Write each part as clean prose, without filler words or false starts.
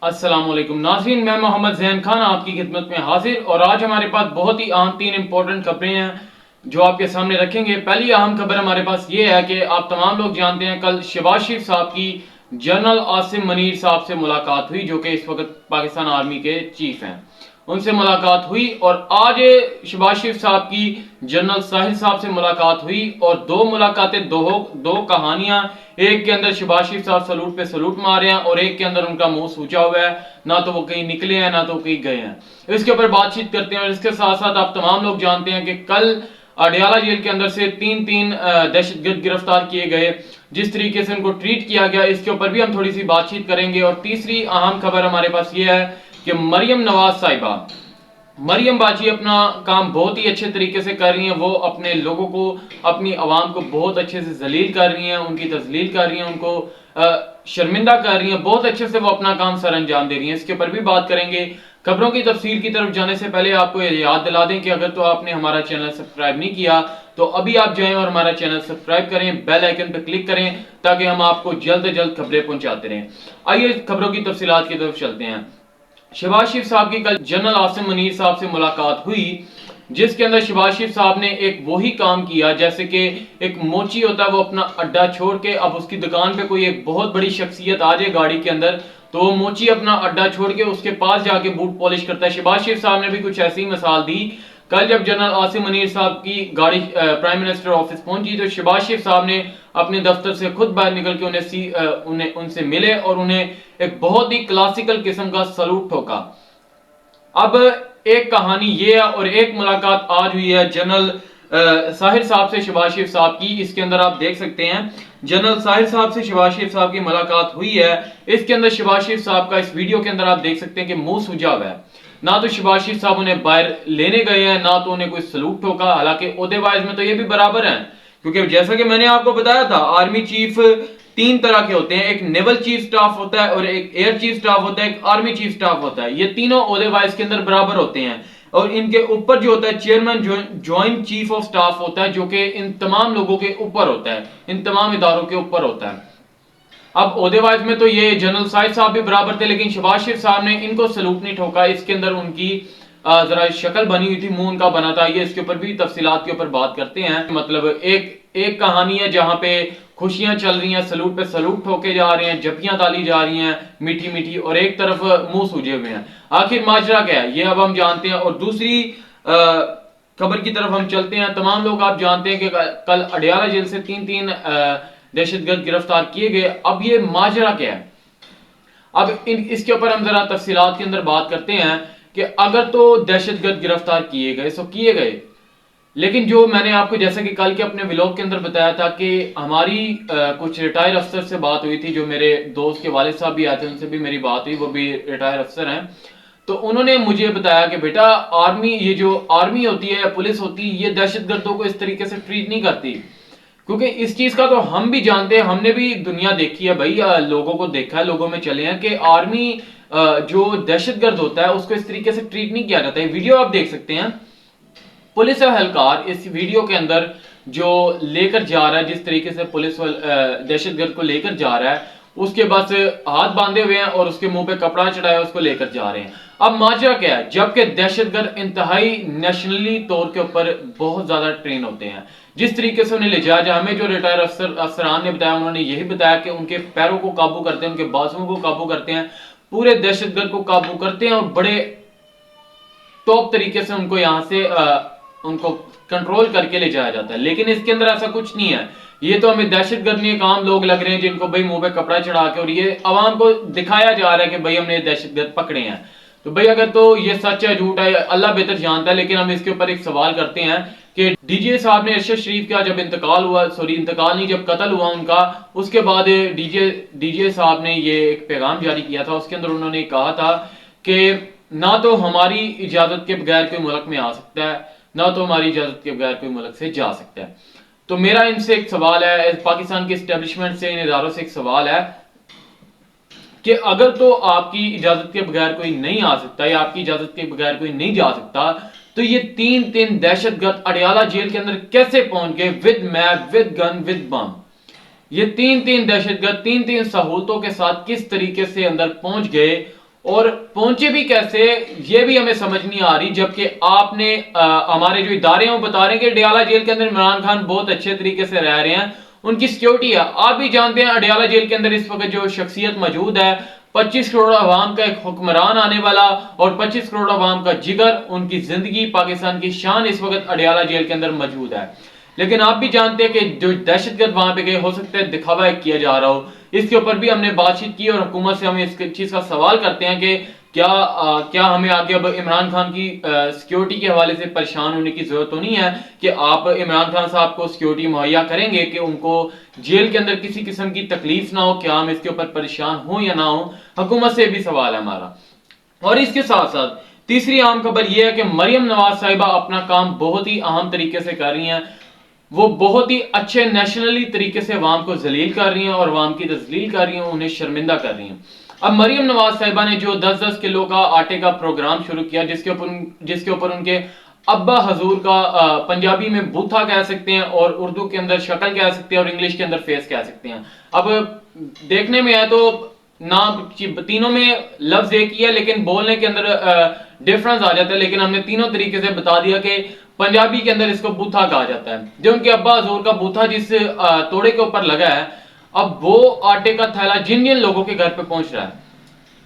अस्सलाम वालेकुम नाज़रीन, मैं मोहम्मद जैन खान आपकी खिदमत में हाजिर और आज हमारे पास बहुत ही अहम 3 इंपॉर्टेंट खबरें हैं जो आपके सामने रखेंगे। पहली अहम खबर हमारे पास ये है कि आप तमाम लोग जानते हैं कल शहबाज शरीफ साहब की जनरल आसिम मनीर साहब से मुलाकात हुई जो कि इस वक्त पाकिस्तान आर्मी के चीफ हैं। उनसे मुलाकात हुई और आज शहबाज शरीफ साहब की जनरल साहिल साहब से मुलाकात हुई और दो मुलाकातें दो कहानियां। एक के अंदर शहबाज शरीफ साहब सलूट पे सलूट मार रहे हैं और एक के अंदर उनका मुंह सूजा हुआ है, ना तो वो कहीं निकले हैं ना तो कहीं गए हैं। इसके ऊपर बातचीत करते हैं और इसके साथ साथ आप तमाम लोग जानते हैं कि कल अडयाला जेल के अंदर से तीन दहशतगर्द गिरफ्तार किए गए, जिस तरीके से उनको ट्रीट किया गया इसके ऊपर भी हम थोड़ी सी बातचीत करेंगे। और तीसरी अहम खबर हमारे पास ये है कि मरियम नवाज साहिबा, मरियम बाजी अपना काम बहुत ही अच्छे तरीके से कर रही हैं। वो अपने लोगों को, अपनी आवाम को बहुत अच्छे से जलील कर रही हैं, उनकी तजलील कर रही हैं, उनको शर्मिंदा कर रही हैं। बहुत अच्छे से वो अपना काम सर अंजाम दे रही हैं। इसके ऊपर भी बात करेंगे। खबरों की तफसील की तरफ जाने से पहले आपको याद दिला दें कि अगर तो आपने हमारा चैनल सब्सक्राइब नहीं किया तो अभी आप जाएं और हमारा चैनल सब्सक्राइब करें, बेल आइकन पर क्लिक करें ताकि हम आपको जल्द से जल्द खबरें पहुंचाते रहें। आइए खबरों की तफसीलात की तरफ चलते हैं। शहबाज शरीफ साहब की कल जनरल आसिम मनीर साहब से मुलाकात हुई जिसके अंदर शहबाज शरीफ साहब ने एक वही काम किया जैसे कि एक मोची होता है, वो अपना अड्डा छोड़ के अब उसकी दुकान पे कोई एक बहुत बड़ी शख्सियत आ जाए गाड़ी के अंदर तो वो मोची अपना अड्डा छोड़ के उसके पास जाके बूट पॉलिश करता है। शहबाज शरीफ साहब ने भी कुछ ऐसी मिसाल दी। कल जब जनरल आसिम मनीर साहब की गाड़ी प्राइम मिनिस्टर ऑफिस पहुंची तो शहबाज शरीफ साहब ने अपने दफ्तर से खुद बाहर निकल के उन्हें उनसे मिले और उन्हें एक बहुत ही क्लासिकल किस्म का सलूट ठोका। अब एक कहानी ये है और एक मुलाकात आज हुई है जनरल साहिर साहब से शहबाज शरीफ साहब की। इसके अंदर आप देख सकते हैं जनरल साहिर साहब से शहबाज शरीफ साहब की मुलाकात हुई है। इसके अंदर शहबाज शरीफ साहब का इस वीडियो के अंदर आप देख सकते हैं कि मुंह सूजा हुआ है। ना तो शहबाज शरीफ साहब उन्हें बाहर लेने गए हैं ना तो उन्हें कोई सलूट ठोका। हालांकि ओहदे वाइज में तो ये भी बराबर है क्योंकि जैसा कि मैंने आपको बताया था आर्मी चीफ 3 तरह के होते हैं। एक नेवल चीफ स्टाफ होता है और एक एयर चीफ स्टाफ होता है, एक आर्मी चीफ स्टाफ होता है। ये तीनों ओहदे वाइज के अंदर बराबर होते हैं और इनके ऊपर जो होता है chairman joint chief of staff होता है जो कि इन तमाम लोगों के ऊपर होता है, इन तमाम इदारों के ऊपर होता है। अब ओहदेवाइज में तो ये जनरल साहिद साहब भी बराबर थे लेकिन शहबाज शरीफ साहब ने इनको सलूट नहीं ठोका। इसके अंदर उनकी जरा शक्ल बनी हुई थी, मुंह उनका बना था। ये इसके ऊपर भी तफसीलात के ऊपर बात करते हैं। मतलब एक कहानी है जहां पे खुशियां चल रही हैं, सलूट पे सलूट ठोके जा रहे हैं, जपियां ताली जा रही हैं मीठी मीठी, और एक तरफ मुंह सूजे हुए हैं। आखिर माजरा क्या है ये अब हम जानते हैं। और दूसरी खबर की तरफ हम चलते हैं। तमाम लोग आप जानते हैं कि कल अडयाला जेल से तीन दहशतगर्द गिरफ्तार किए गए। अब ये माजरा क्या है, अब इसके ऊपर हम जरा तफसीलात के अंदर बात करते हैं कि अगर तो दहशतगर्द गिरफ्तार किए गए सो किए गए, लेकिन जो मैंने आपको जैसा कि कल के अपने व्लॉग के अंदर बताया था कि हमारी कुछ रिटायर अफसर से बात हुई थी, जो मेरे दोस्त के वालिद साहब भी आए थे, उनसे भी मेरी बात हुई, वो भी रिटायर अफसर हैं। तो उन्होंने मुझे बताया कि बेटा आर्मी, ये जो आर्मी होती है या पुलिस होती है, ये दहशतगर्दों को इस तरीके से ट्रीट नहीं करती। क्योंकि इस चीज का तो हम भी जानते हैं, हमने भी दुनिया देखी है भाई, लोगों को देखा है, लोगों में चले हैं कि आर्मी जो दहशतगर्द होता है उसको इस तरीके से ट्रीट नहीं किया जाता है। वीडियो आप देख सकते हैं, पुलिस एहलकार इस वीडियो के अंदर जो लेकर जा रहा है, जिस तरीके से पुलिस दहशतगर्द को लेकर जा रहा है, उसके बस हाथ बांधे हुए हैं और उसके मुंह पे कपड़ा चढ़ाया उसको लेकर जा रहे हैं। अब माजरा क्या है, जबकि दहशतगर्द इंतहाई नेशनली तौर के ऊपर बहुत ज्यादा ट्रेन होते हैं, जिस तरीके से उन्हें ले जाया जाए। हमें जो रिटायर अफसरान ने बताया, उन्होंने यही बताया कि उनके पैरों को काबू करते हैं, उनके बाजुओं को काबू करते हैं, पूरे दहशतगर्द को काबू करते हैं और बड़े टॉप तरीके से उनको यहां से उनको कंट्रोल करके ले जाया जाता है। लेकिन इसके अंदर ऐसा कुछ नहीं है। ये तो हमें दहशतगर्द एक आम लोग लग रहे हैं जिनको भाई मुंह पे कपड़ा चढ़ा के, और ये आवाम को दिखाया जा रहा है कि भाई हमने दहशतगर्द पकड़े हैं। तो भाई अगर तो ये सच है झूठ है अल्लाह बेहतर जानता है। लेकिन हम इसके ऊपर एक सवाल करते हैं कि डीजे साहब ने, अरशद शरीफ का जब इंतकाल हुआ, सॉरी इंतकाल नहीं, जब कत्ल हुआ उनका, उसके बाद डीजे साहब ने ये एक पैगाम जारी किया था। उसके अंदर उन्होंने कहा था कि ना तो हमारी इजाजत के बगैर कोई मुल्क में आ सकता है, ना तो हमारी इजाजत के बगैर कोई मुल्क से जा सकता है। तो मेरा इनसे एक सवाल है, पाकिस्तान के एस्टेब्लिशमेंट से, इन इदारों से एक सवाल है कि अगर तो आपकी इजाजत के बगैर कोई नहीं आ सकता या आपकी इजाजत के बगैर कोई नहीं जा सकता, तो ये तीन दहशतगर्द अडयाला जेल के अंदर कैसे पहुंच गए, with map, with gun, with bomb. ये तीन दहशतगर्द तीन सहूलतों के साथ किस तरीके से अंदर पहुंच गए और पहुंचे भी कैसे ये भी हमें समझ नहीं आ रही, जबकि आपने हमारे जो इदारे हैं वो बता रहे हैं कि अडयाला जेल के अंदर इमरान खान बहुत अच्छे तरीके से रह रहे हैं, उनकी सिक्योरिटी है। आप भी जानते हैं अडयाला जेल के अंदर इस वक्त जो शख्सियत मौजूद है, 25 करोड़ अवाम का एक हुक्मरान आने वाला और 25 करोड़ अवाम का जिगर, उनकी जिंदगी, पाकिस्तान की शान इस वक्त अडयाला जेल के अंदर मौजूद है। लेकिन आप भी जानते हैं कि जो दहशतगर्द वहां पे गए, हो सकता है दिखावा किया जा रहा हो। इसके ऊपर भी हमने बातचीत की और हुकूमत से हम इस चीज का सवाल करते हैं कि क्या हमें आगे अब इमरान खान की सिक्योरिटी के हवाले से परेशान होने की जरूरत तो नहीं है कि आप इमरान खान साहब को सिक्योरिटी मुहैया करेंगे कि उनको जेल के अंदर किसी किस्म की तकलीफ ना हो, क्या हम इसके ऊपर परेशान हो या ना हो। हुकूमत से भी सवाल है हमारा। और इसके साथ साथ तीसरी अहम खबर यह है कि मरियम नवाज साहिबा अपना काम बहुत ही अहम तरीके से कर रही हैं। वो बहुत ही अच्छे नेशनली तरीके से अवाम को जलील कर रही हैं और अवाम की तजलील कर रही हैं, उन्हें शर्मिंदा कर रही हैं। अब मरियम नवाज साहिबा ने जो 10-10 किलो का आटे का प्रोग्राम शुरू किया, जिसके ऊपर उनके अब्बा हजूर का पंजाबी में बूथा कह सकते हैं और उर्दू के अंदर शक्ल कह सकते हैं और इंग्लिश के अंदर फेस कह सकते हैं। अब देखने में है तो ना तीनों में लफ्ज एक ही है, लेकिन बोलने के अंदर डिफरेंस आ जाता है। लेकिन हमने तीनों तरीके से बता दिया कि पंजाबी के अंदर इसको बूथा कहा जाता है। जो उनके अब्बा हजूर का बूथा जिस तोड़े के ऊपर लगा है, अब वो आटे का थैला जिन जिन लोगों के घर पे पहुंच रहा है,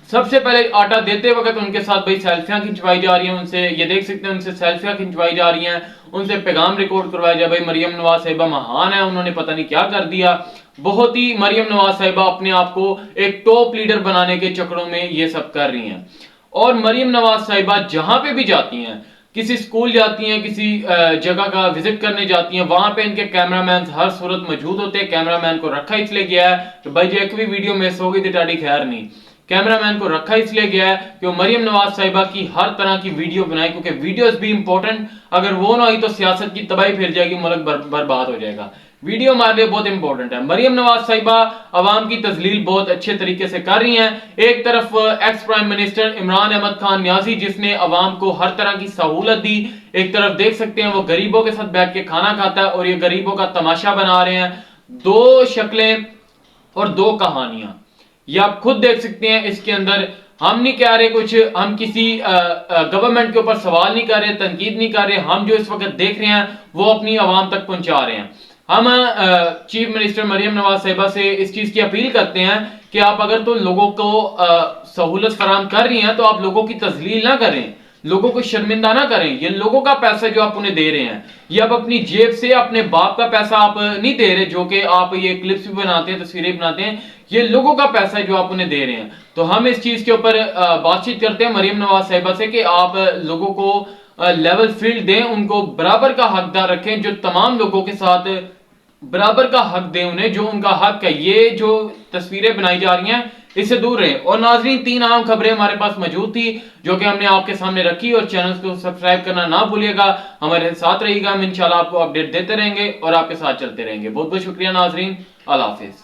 सबसे पहले आटा देते वक्त उनके साथ भाई सेल्फियां खिंचवाई जा रही हैं, उनसे ये देख सकते हैं उनसे सेल्फियां खिंचवाई जा रही हैं, उनसे पैगाम रिकॉर्ड करवाया जा, भाई मरियम नवाज साहिबा महान है, उन्होंने पता नहीं क्या कर दिया। बहुत ही मरियम नवाज साहिबा अपने आप को एक टॉप लीडर बनाने के चक्करों में ये सब कर रही हैं। और मरियम नवाज साहिबा जहां पे भी जाती हैं, किसी स्कूल जाती हैं, किसी जगह का विजिट करने जाती हैं, वहां पे इनके कैमरामैन हर सूरत मौजूद होते हैं। कैमरामैन को रखा इसलिए गया है कि भाई जो एक भी वीडियो मिस हो गई थी टाड़ी खैर नहीं, कैमरामैन को रखा इसलिए गया है कि वो मरियम नवाज साहिबा की हर तरह की वीडियो बनाए, क्योंकि वीडियोस भी इंपॉर्टेंट, अगर वो ना हुई तो सियासत की तबाही फैल जाएगी, मुल्क बर्बाद हो जाएगा। वीडियो हमारे लिए बहुत इंपॉर्टेंट है। मरियम नवाज साहिबा अवाम की तजलील बहुत अच्छे तरीके से कर रही हैं। एक तरफ ex prime minister Imran Ahmad Khan Niazi, जिसने अवाम को हर तरह की सहूलत दी, एक तरफ देख सकते हैं वो गरीबों के साथ बैठ के खाना खाता है और ये गरीबों का तमाशा बना रहे हैं। दो शक्लें और दो कहानियां, ये आप खुद देख सकते हैं। इसके अंदर हम नहीं कह रहे कुछ, हम किसी गवर्नमेंट के ऊपर सवाल नहीं कर रहे, तनकीद नहीं कर रहे, हम जो इस वक्त देख रहे हैं वो अपनी आवाम तक पहुंचा रहे हैं। हम चीफ मिनिस्टर मरियम नवाज साहिबा से इस चीज की अपील करते हैं कि आप अगर तो लोगों को सहूलत फराहम कर रही हैं तो आप लोगों की तजलील ना करें, लोगों को शर्मिंदा ना करें। ये लोगों का पैसा जो आप उन्हें दे रहे हैं, ये आप अपनी जेब से, अपने बाप का पैसा आप नहीं दे रहे, जो कि आप ये क्लिप्स भी बनाते हैं, तस्वीरें बनाते हैं, ये लोगों का पैसा है जो आप उन्हें दे रहे हैं। तो हम इस चीज के ऊपर बातचीत करते हैं मरियम नवाज साहिबा से कि आप लोगों को लेवल फील्ड दें, उनको बराबर का हकदार रखें, जो तमाम लोगों के साथ बराबर का हक दें उन्हें, जो उनका हक है। ये जो तस्वीरें बनाई जा रही हैं इससे दूर रहे। और नाजरीन, 3 अहम खबरें हमारे पास मौजूद थी जो कि हमने आपके सामने रखी, और चैनल को सब्सक्राइब करना ना भूलिएगा, हमारे साथ रहिएगा, हम इंशाल्लाह आपको अपडेट देते रहेंगे और आपके साथ चलते रहेंगे। बहुत बहुत शुक्रिया नाजरीन, अल्लाह हाफिज।